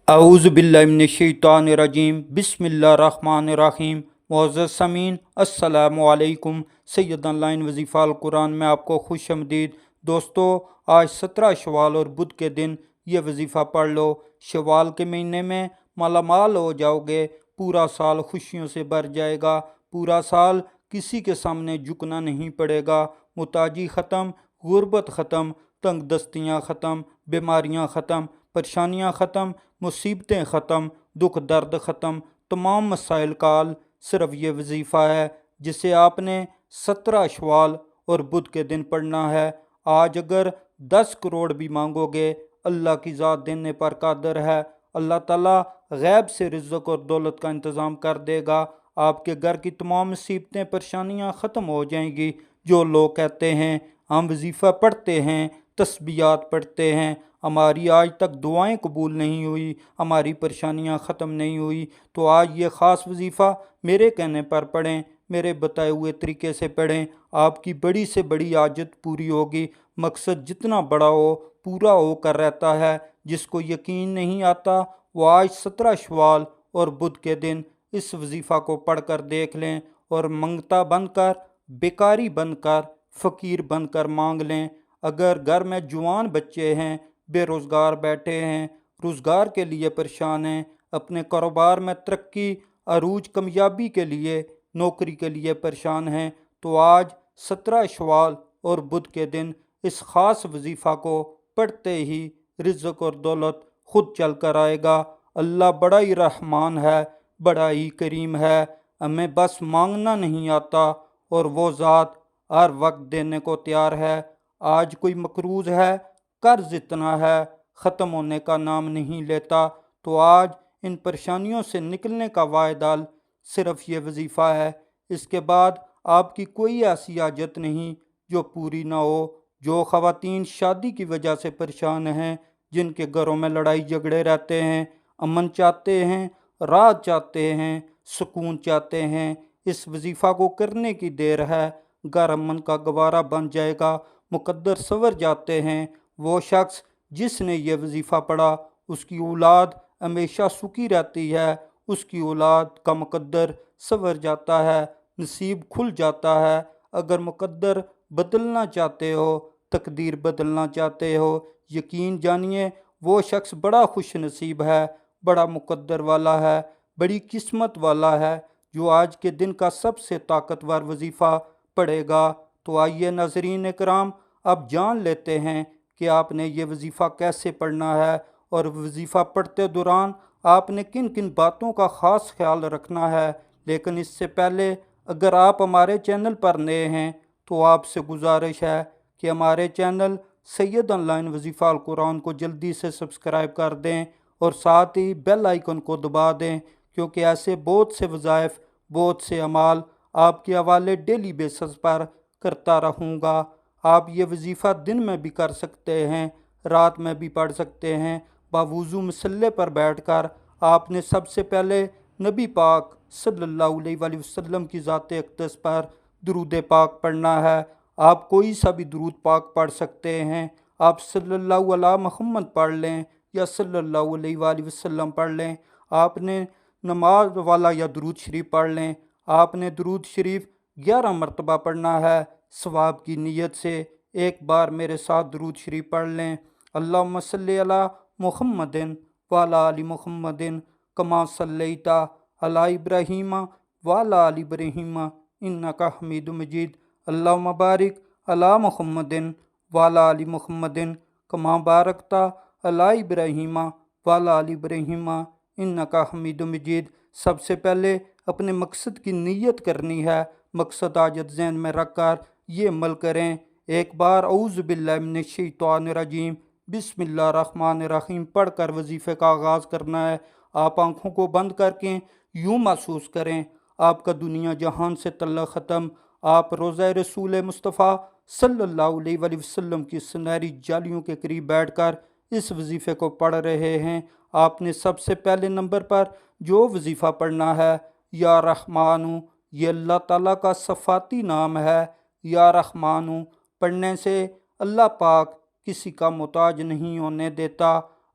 اعوذ باللہ من الشیطان الرجیم بسم اللہ الرحمن الرحیم۔ معزز سامعین السلام علیکم۔ سید آن لائن وظیفہ القرآن میں آپ کو خوش آمدید۔ دوستو، آج 17 شوال اور بدھ کے دن یہ وظیفہ پڑھ لو۔ شوال کے مہینے میں مالا مال ہو جاؤ گے، پورا سال خوشیوں سے بھر جائے گا، پورا سال کسی کے سامنے جھکنا نہیں پڑے گا۔ محتاجی ختم، غربت ختم، تنگ دستیاں ختم، بیماریاں ختم، پریشانیاں ختم، مصیبتیں ختم، دکھ درد ختم، تمام مسائل کا حل صرف یہ وظیفہ ہے جسے آپ نے 17 شوال اور بدھ کے دن پڑھنا ہے۔ آج اگر 10 کروڑ بھی مانگو گے، اللہ کی ذات دینے پر قادر ہے۔ اللہ تعالیٰ غیب سے رزق اور دولت کا انتظام کر دے گا۔ آپ کے گھر کی تمام مصیبتیں پریشانیاں ختم ہو جائیں گی۔ جو لوگ کہتے ہیں ہم وظیفہ پڑھتے ہیں، تسبیحات پڑھتے ہیں، ہماری آج تک دعائیں قبول نہیں ہوئی، ہماری پریشانیاں ختم نہیں ہوئی، تو آج یہ خاص وظیفہ میرے کہنے پر پڑھیں، میرے بتائے ہوئے طریقے سے پڑھیں، آپ کی بڑی سے بڑی حاجت پوری ہوگی۔ مقصد جتنا بڑا ہو پورا ہو کر رہتا ہے۔ جس کو یقین نہیں آتا وہ آج 17 شوال اور بدھ کے دن اس وظیفہ کو پڑھ کر دیکھ لیں، اور منگتا بن کر، بیکاری بن کر، فقیر بن کر مانگ لیں۔ اگر گھر میں جوان بچے ہیں، بے روزگار بیٹھے ہیں، روزگار کے لیے پریشان ہیں، اپنے کاروبار میں ترقی، عروج، کامیابی کے لیے، نوکری کے لیے پریشان ہیں، تو آج 17 شوال اور بدھ کے دن اس خاص وظیفہ کو پڑھتے ہی رزق اور دولت خود چل کر آئے گا۔ اللہ بڑا ہی رحمان ہے، بڑا ہی کریم ہے، ہمیں بس مانگنا نہیں آتا، اور وہ ذات ہر وقت دینے کو تیار ہے۔ آج کوئی مقروض ہے، قرض اتنا ہے، ختم ہونے کا نام نہیں لیتا، تو آج ان پریشانیوں سے نکلنے کا واحد حل صرف یہ وظیفہ ہے۔ اس کے بعد آپ کی کوئی ایسی حاجت نہیں جو پوری نہ ہو۔ جو خواتین شادی کی وجہ سے پریشان ہیں، جن کے گھروں میں لڑائی جھگڑے رہتے ہیں، امن چاہتے ہیں، راحت چاہتے ہیں، سکون چاہتے ہیں، اس وظیفہ کو کرنے کی دیر ہے، گھر امن کا گوارا بن جائے گا، مقدر سنور جاتے ہیں۔ وہ شخص جس نے یہ وظیفہ پڑھا، اس کی اولاد ہمیشہ سکھی رہتی ہے، اس کی اولاد کا مقدر سنور جاتا ہے، نصیب کھل جاتا ہے۔ اگر مقدر بدلنا چاہتے ہو، تقدیر بدلنا چاہتے ہو، یقین جانیے وہ شخص بڑا خوش نصیب ہے، بڑا مقدر والا ہے، بڑی قسمت والا ہے، جو آج کے دن کا سب سے طاقتور وظیفہ پڑھے گا۔ تو آئیے ناظرین اکرام، اب جان لیتے ہیں کہ آپ نے یہ وظیفہ کیسے پڑھنا ہے، اور وظیفہ پڑھتے دوران آپ نے کن کن باتوں کا خاص خیال رکھنا ہے۔ لیکن اس سے پہلے اگر آپ ہمارے چینل پر نئے ہیں تو آپ سے گزارش ہے کہ ہمارے چینل سید آن لائن وظیفہ القرآن کو جلدی سے سبسکرائب کر دیں، اور ساتھ ہی بیل آئیکن کو دبا دیں، کیونکہ ایسے بہت سے وظائف، بہت سے اعمال آپ کے حوالے ڈیلی بیسس پر کرتا رہوں گا۔ آپ یہ وظیفہ دن میں بھی کر سکتے ہیں، رات میں بھی پڑھ سکتے ہیں۔ باوضو مصلی پر بیٹھ کر آپ نے سب سے پہلے نبی پاک صلی اللہ علیہ وآلہ وسلم کی ذات اقدس پر درود پاک پڑھنا ہے۔ آپ کوئی سا بھی درود پاک پڑھ سکتے ہیں۔ آپ صلی اللہ علیہ محمد پڑھ لیں یا صلی اللہ علیہ وآلہ وسلم پڑھ لیں۔ آپ نے نماز والا یا درود شریف پڑھ لیں۔ آپ نے درود شریف 11 مرتبہ پڑھنا ہے، ثواب کی نیت سے۔ ایک بار میرے ساتھ درود شریف پڑھ لیں۔ اللہم صلی علی محمد وعلی آل محمد کما صلیت علی ابراہیم وعلی آل ابراہیم انک حمید مجید۔ اللہم بارک علی محمد وعلی آل محمد کما بارکت علی ابراہیم وعلی آل ابراہیم انک حمید مجید۔ سب سے پہلے اپنے مقصد کی نیت کرنی ہے۔ مقصد حاجت ذہن میں رکھ کر یہ عمل کریں۔ ایک بار اعوذ باللہ من الشیطان الرجیم بسم اللہ الرحمن الرحیم پڑھ کر وظیفے کا آغاز کرنا ہے۔ آپ آنکھوں کو بند کر کے یوں محسوس کریں، آپ کا دنیا جہان سے تعلق ختم، آپ روضہ رسول مصطفیٰ صلی اللہ علیہ وآلہ وسلم کی سنہری جالیوں کے قریب بیٹھ کر اس وظیفے کو پڑھ رہے ہیں۔ آپ نے سب سے پہلے نمبر پر جو وظیفہ پڑھنا ہے، یا رحمانو، یہ اللہ تعالیٰ کا صفاتی نام ہے۔ یا رحمانو پڑھنے سے اللہ پاک کسی کا محتاج نہیں ہونے دیتا۔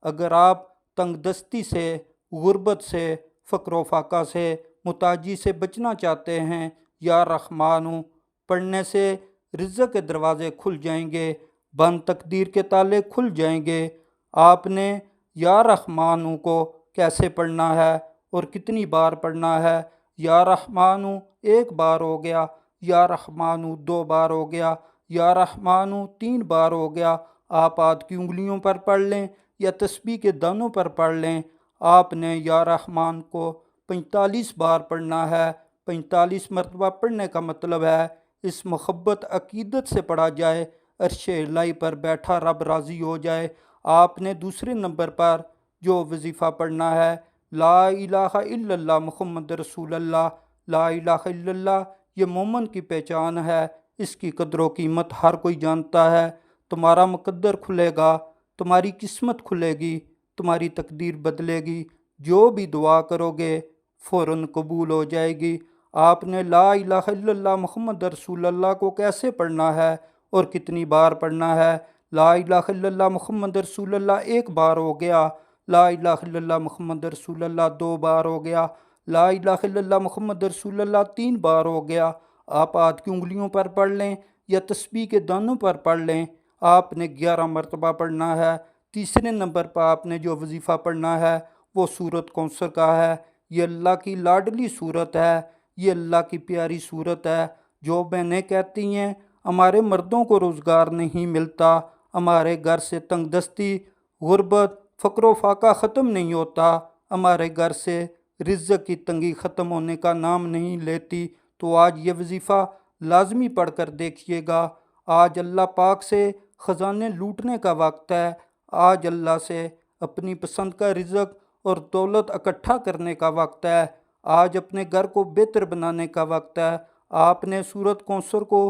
اگر آپ تنگ دستی سے، غربت سے، فقر و فاقہ سے، محتاجی سے بچنا چاہتے ہیں، یا رحمانو پڑھنے سے رزق کے دروازے کھل جائیں گے، بند تقدیر کے تالے کھل جائیں گے۔ آپ نے یا رحمانو کو کیسے پڑھنا ہے اور کتنی بار پڑھنا ہے؟ یا رحمانو ایک بار ہو گیا، یا رحمانو دو بار ہو گیا، یا رحمانو تین بار ہو گیا۔ آپ ہاتھ کی انگلیوں پر پڑھ لیں یا تسبیح کے دانوں پر پڑھ لیں۔ آپ نے یا رحمان کو 45 بار پڑھنا ہے۔ 45 مرتبہ پڑھنے کا مطلب ہے اس محبت عقیدت سے پڑھا جائے، عرش الہی پر بیٹھا رب راضی ہو جائے۔ آپ نے دوسرے نمبر پر جو وظیفہ پڑھنا ہے، لا الہ الا اللہ محمد رسول اللہ۔ لا الہ الا اللہ یہ مومن کی پہچان ہے، اس کی قدر و قیمت ہر کوئی جانتا ہے۔ تمہارا مقدر کھلے گا، تمہاری قسمت کھلے گی، تمہاری تقدیر بدلے گی، جو بھی دعا کرو گے فوراً قبول ہو جائے گی۔ آپ نے لا الہ الا اللہ محمد رسول اللہ کو کیسے پڑھنا ہے اور کتنی بار پڑھنا ہے؟ لا الہ الا اللہ محمد رسول اللہ ایک بار ہو گیا، لا الہ الا اللہ محمد رسول اللہ دو بار ہو گیا، لا الہ الا اللہ محمد رسول اللہ تین بار ہو گیا۔ آپ ہاتھ کی انگلیوں پر پڑھ لیں یا تسبیح کے دانوں پر پڑھ لیں۔ آپ نے 11 مرتبہ پڑھنا ہے۔ تیسرے نمبر پر آپ نے جو وظیفہ پڑھنا ہے وہ سورۃ کوثر کا ہے۔ یہ اللہ کی لاڈلی صورت ہے، یہ اللہ کی پیاری صورت ہے۔ جو بہنیں کہتی ہیں ہمارے مردوں کو روزگار نہیں ملتا، ہمارے گھر سے تنگ دستی، غربت، فقر و فاقہ ختم نہیں ہوتا، ہمارے گھر سے رزق کی تنگی ختم ہونے کا نام نہیں لیتی، تو آج یہ وظیفہ لازمی پڑھ کر دیکھیے گا۔ آج اللہ پاک سے خزانے لوٹنے کا وقت ہے۔ آج اللہ سے اپنی پسند کا رزق اور دولت اکٹھا کرنے کا وقت ہے۔ آج اپنے گھر کو بہتر بنانے کا وقت ہے۔ آپ نے سورۃ کوثر کو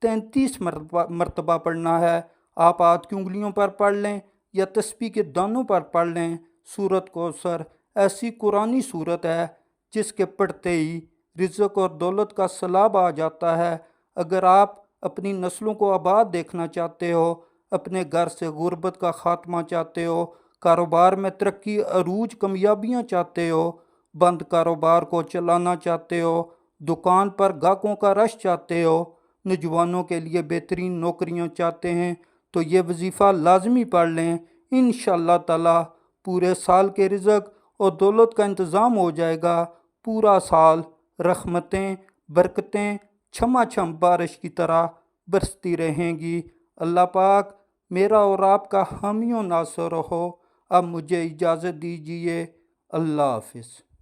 33 مرتبہ پڑھنا ہے۔ آپ ہاتھ کی انگلیوں پر پڑھ لیں یا تسبیح کے دانوں پر پڑھ لیں۔ سورۃ کوثر ایسی قرآنی صورت ہے جس کے پڑھتے ہی رزق اور دولت کا سیلاب آ جاتا ہے۔ اگر آپ اپنی نسلوں کو آباد دیکھنا چاہتے ہو، اپنے گھر سے غربت کا خاتمہ چاہتے ہو، کاروبار میں ترقی عروج کامیابیاں چاہتے ہو، بند کاروبار کو چلانا چاہتے ہو، دکان پر گاہکوں کا رش چاہتے ہو، نوجوانوں کے لیے بہترین نوکریاں چاہتے ہیں، تو یہ وظیفہ لازمی پڑھ لیں۔ انشاءاللہ تعالی پورے سال کے رزق اور دولت کا انتظام ہو جائے گا۔ پورا سال رحمتیں، برکتیں چھما چھم بارش کی طرح برستی رہیں گی۔ اللہ پاک میرا اور آپ کا حامی و ناصر ہو۔ اب مجھے اجازت دیجیے، اللہ حافظ۔